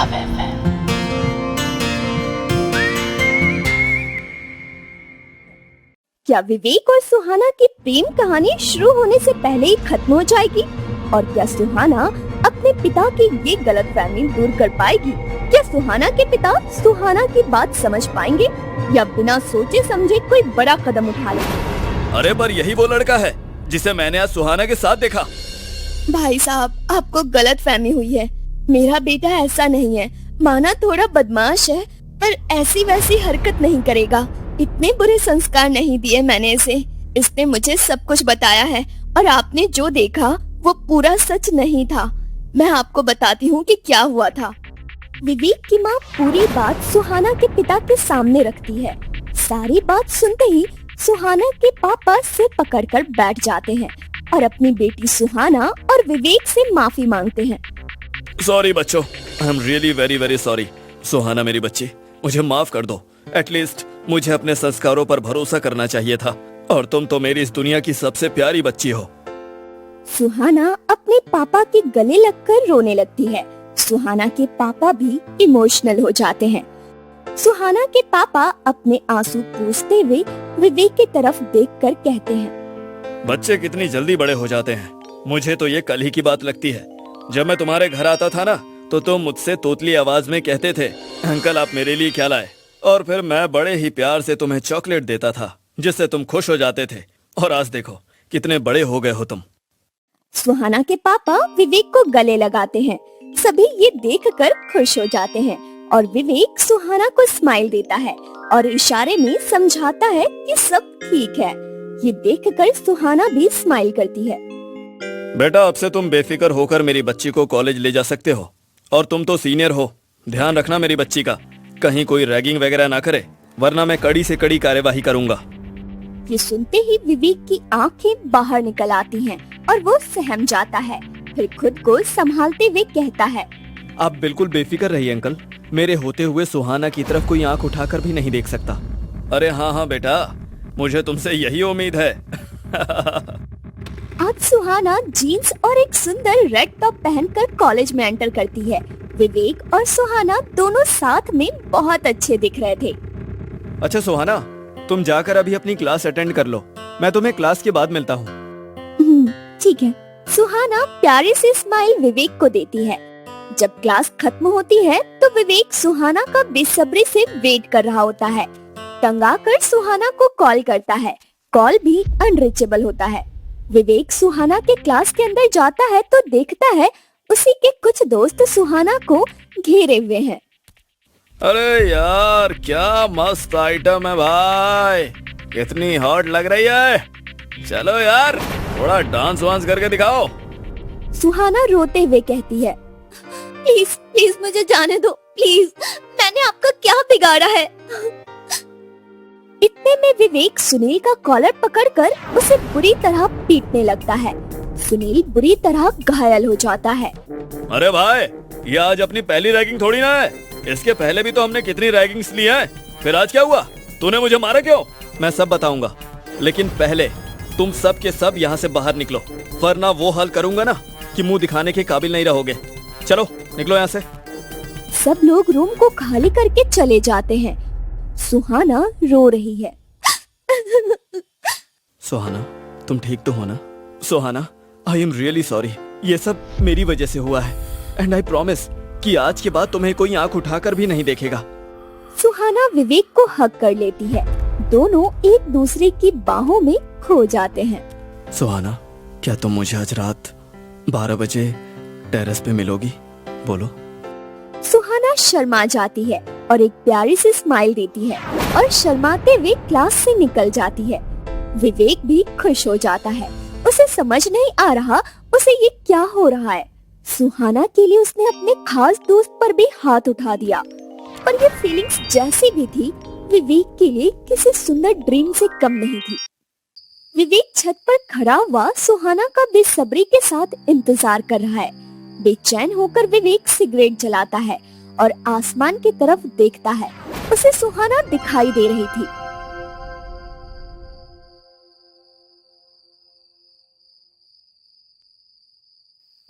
Love FM. क्या विवेक और सुहाना की प्रेम कहानी शुरू होने से पहले ही खत्म हो जाएगी? और क्या सुहाना अपने पिता की ये गलतफहमी दूर कर पाएगी? क्या सुहाना के पिता सुहाना की बात समझ पाएंगे या बिना सोचे समझे कोई बड़ा कदम उठा लेंगे? अरे पर यही वो लड़का है जिसे मैंने आज सुहाना के साथ देखा। भाई साहब, आपको गलतफहमी हुई है। मेरा बेटा ऐसा नहीं है। माना थोड़ा बदमाश है पर ऐसी वैसी हरकत नहीं करेगा। इतने बुरे संस्कार नहीं दिए मैंने इसे। इसने मुझे सब कुछ बताया है और आपने जो देखा वो पूरा सच नहीं था। मैं आपको बताती हूँ कि क्या हुआ था। विवेक की माँ पूरी बात सुहाना के पिता के सामने रखती है। सारी बात सुनते ही सुहाना के पापा सिर पकड़कर बैठ जाते हैं और अपनी बेटी सुहाना और विवेक से माफी मांगते हैं। सॉरी बच्चों, I am really very very sorry. Suhana मेरी बच्ची, मुझे माफ कर दो। एटलीस्ट मुझे अपने संस्कारों पर भरोसा करना चाहिए था और तुम तो मेरी इस दुनिया की सबसे प्यारी बच्ची हो। सुहाना अपने पापा के गले लगकर रोने लगती है। सुहाना के पापा भी इमोशनल हो जाते हैं। सुहाना के पापा अपने आंसू पोंछते हुए विवेक की तरफ देखकर कहते हैं, बच्चे कितनी जल्दी बड़े हो जाते हैं। मुझे तो ये कल ही की बात लगती है। जब मैं तुम्हारे घर आता था ना तो तुम मुझसे तोतली आवाज में कहते थे, अंकल आप मेरे लिए क्या लाए? और फिर मैं बड़े ही प्यार से तुम्हें चॉकलेट देता था जिससे तुम खुश हो जाते थे। और आज देखो कितने बड़े हो गए हो तुम। सुहाना के पापा विवेक को गले लगाते हैं। सभी ये देखकर खुश हो जाते हैं और विवेक सुहाना को स्माइल देता है और इशारे में समझाता है कि सब ठीक है। ये देखकर सुहाना भी स्माइल करती है। बेटा अब से तुम बेफिक्र होकर मेरी बच्ची को कॉलेज ले जा सकते हो। और तुम तो सीनियर हो, ध्यान रखना मेरी बच्ची का, कहीं कोई रैगिंग वगैरह ना करे, वरना मैं कड़ी से कड़ी कार्यवाही करूंगा। ये सुनते ही विवेक की आंखें बाहर निकल आती हैं और वो सहम जाता है। फिर खुद को संभालते हुए कहता है, आप बिल्कुल बेफिक्र रहिए अंकल। मेरे होते हुए सुहाना की तरफ कोई आंख उठाकर भी नहीं देख सकता। अरे हाँ हाँ बेटा, मुझे तुमसे यही उम्मीद है। आज सुहाना जीन्स और एक सुंदर रेड टॉप पहनकर कॉलेज में एंटर करती है। विवेक और सुहाना दोनों साथ में बहुत अच्छे दिख रहे थे। अच्छा सुहाना, तुम जाकर अभी अपनी क्लास अटेंड कर लो। मैं तुम्हें क्लास के बाद मिलता हूँ। ठीक है। सुहाना प्यारे से स्माइल विवेक को देती है। जब क्लास खत्म होती है तो विवेक सुहाना का बेसब्री से वेट कर रहा होता है। तंगा कर सुहाना को कॉल करता है। कॉल भी अनरीचेबल होता है। विवेक सुहाना के क्लास के अंदर जाता है तो देखता है उसी के कुछ दोस्त सुहाना को घेरे हुए हैं। अरे यार क्या मस्त आइटम है भाई, कितनी हॉट लग रही है। चलो यार थोड़ा डांस वांस करके दिखाओ। सुहाना रोते हुए कहती है, प्लीज प्लीज मुझे जाने दो प्लीज, मैंने आपका क्या बिगाड़ा है? इतने में विवेक सुनील का कॉलर पकड़कर उसे बुरी तरह पीटने लगता है। सुनील बुरी तरह घायल हो जाता है। अरे भाई, ये आज अपनी पहली रैगिंग थोड़ी ना है। इसके पहले भी तो हमने कितनी रैगिंग्स ली हैं। फिर आज क्या हुआ? तूने मुझे मारा क्यों? मैं सब बताऊंगा, लेकिन पहले तुम सब के सब यहाँ से बाहर निकलो, वरना वो हाल करूंगा ना कि मुंह दिखाने के काबिल नहीं रहोगे। चलो निकलो यहाँ से। सब लोग रूम को खाली करके चले जाते हैं। सुहाना रो रही है। सुहाना तुम ठीक तो हो ना? सुहाना आई एम रियली सॉरी, ये सब मेरी वजह से हुआ है एंड आई प्रॉमिस कि आज के बाद तुम्हें कोई आंख उठाकर भी नहीं देखेगा। सुहाना विवेक को हग कर लेती है। दोनों एक दूसरे की बाहों में खो जाते हैं। सुहाना क्या तुम मुझे आज रात 12 बजे टेरेस पे मिलोगी? बोलो। सुहाना शर्मा जाती है और एक प्यारी सी स्माइल देती है और शर्माते हुए क्लास से निकल जाती है। विवेक भी खुश हो जाता है। उसे समझ नहीं आ रहा उसे ये क्या हो रहा है। सुहाना के लिए उसने अपने खास दोस्त पर भी हाथ उठा दिया, पर ये फीलिंग्स जैसी भी थी विवेक के लिए किसी सुंदर ड्रीम से कम नहीं थी। विवेक छत पर खड़ा हुआ सुहाना का बेसब्री के साथ इंतजार कर रहा है। बेचैन होकर विवेक सिगरेट जलाता है और आसमान की तरफ देखता है। उसे सुहाना दिखाई दे रही थी।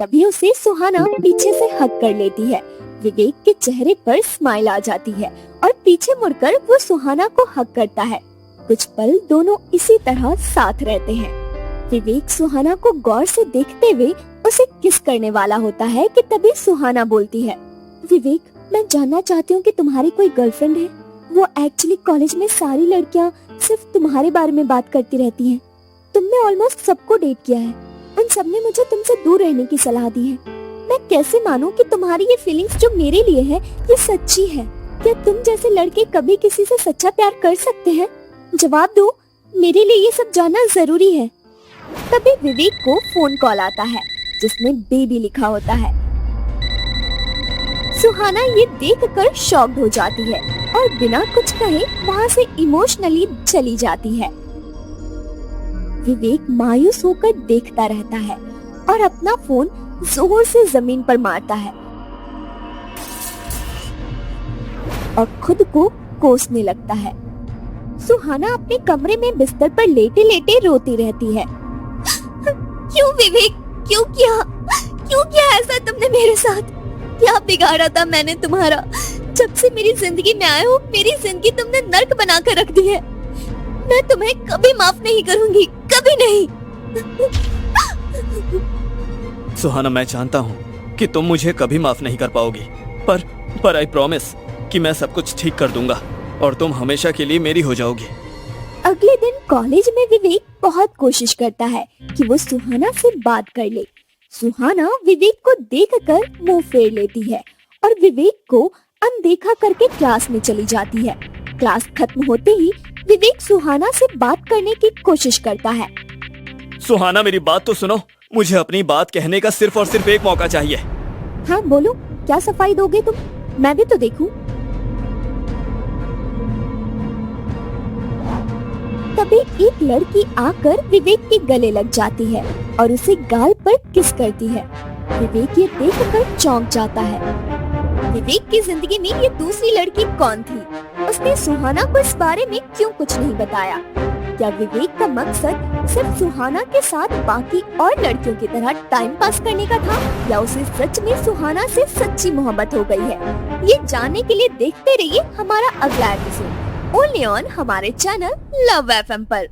तभी उसे सुहाना पीछे से हग कर लेती है। विवेक के चेहरे पर स्माइल आ जाती है और पीछे मुड़कर वो सुहाना को हग करता है। कुछ पल दोनों इसी तरह साथ रहते हैं। विवेक सुहाना को गौर से देखते हुए उसे किस करने वाला होता है कि तभी सुहाना बोलती है, विवेक, मैं जानना चाहती हूँ कि तुम्हारी कोई गर्लफ्रेंड है? वो एक्चुअली कॉलेज में सारी लड़कियाँ सिर्फ तुम्हारे बारे में बात करती रहती हैं। तुमने ऑलमोस्ट सबको डेट किया है। उन सबने मुझे तुमसे दूर रहने की सलाह दी है। मैं कैसे मानूं कि तुम्हारी ये फीलिंग्स जो मेरे लिए है ये सच्ची है? क्या तुम जैसे लड़के कभी किसी से सच्चा प्यार कर सकते हैं? जवाब दो, मेरे लिए ये सब जानना जरूरी है। तभी विवेक को फोन कॉल आता है जिसमें बेबी लिखा होता है। सुहाना ये देखकर शॉक्ड हो जाती है और बिना कुछ कहे वहाँ से इमोशनली चली जाती है। विवेक मायूस होकर देखता रहता है और अपना फोन जोर से जमीन पर मारता है और खुद को कोसने लगता है। सुहाना अपने कमरे में बिस्तर पर लेटे लेटे रोती रहती है। क्यों विवेक, क्यों किया ऐसा तुमने मेरे साथ? क्या बिगाड़ा था मैंने तुम्हारा? जब से मेरी जिंदगी में आए हो मेरी जिंदगी तुमने नर्क बनाकर रख दी है। मैं तुम्हें कभी माफ नहीं करूंगी, कभी नहीं। सुहाना, मैं जानता हूँ कि तुम मुझे कभी माफ नहीं कर पाओगी, पर आई प्रॉमिस कि मैं सब कुछ ठीक कर दूंगा और तुम हमेशा के लिए मेरी हो जाओगी। अगले दिन कॉलेज में विवेक बहुत कोशिश करता है कि वो सुहाना से बात कर ले। सुहाना विवेक को देखकर मुंह फेर लेती है और विवेक को अनदेखा करके क्लास में चली जाती है। क्लास खत्म होते ही विवेक सुहाना से बात करने की कोशिश करता है। सुहाना, मेरी बात तो सुनो। मुझे अपनी बात कहने का सिर्फ और सिर्फ एक मौका चाहिए। हाँ बोलो, क्या सफाई दोगे तुम? मैं भी तो देखूं। तभी एक लड़की आकर विवेक के गले लग जाती है और उसे गाल पर किस करती है। विवेक ये देखकर चौंक जाता है। विवेक की जिंदगी में ये दूसरी लड़की कौन थी? उसने सुहाना को इस बारे में क्यों कुछ नहीं बताया? क्या विवेक का मकसद सिर्फ सुहाना के साथ बाकी और लड़कियों की तरह टाइम पास करने का था, या उसे सच में सुहाना से सच्ची मोहब्बत हो गई है? ये जानने के लिए देखते रहिए हमारा अगला एपिसोड ओनली ऑन हमारे चैनल लव FM पर।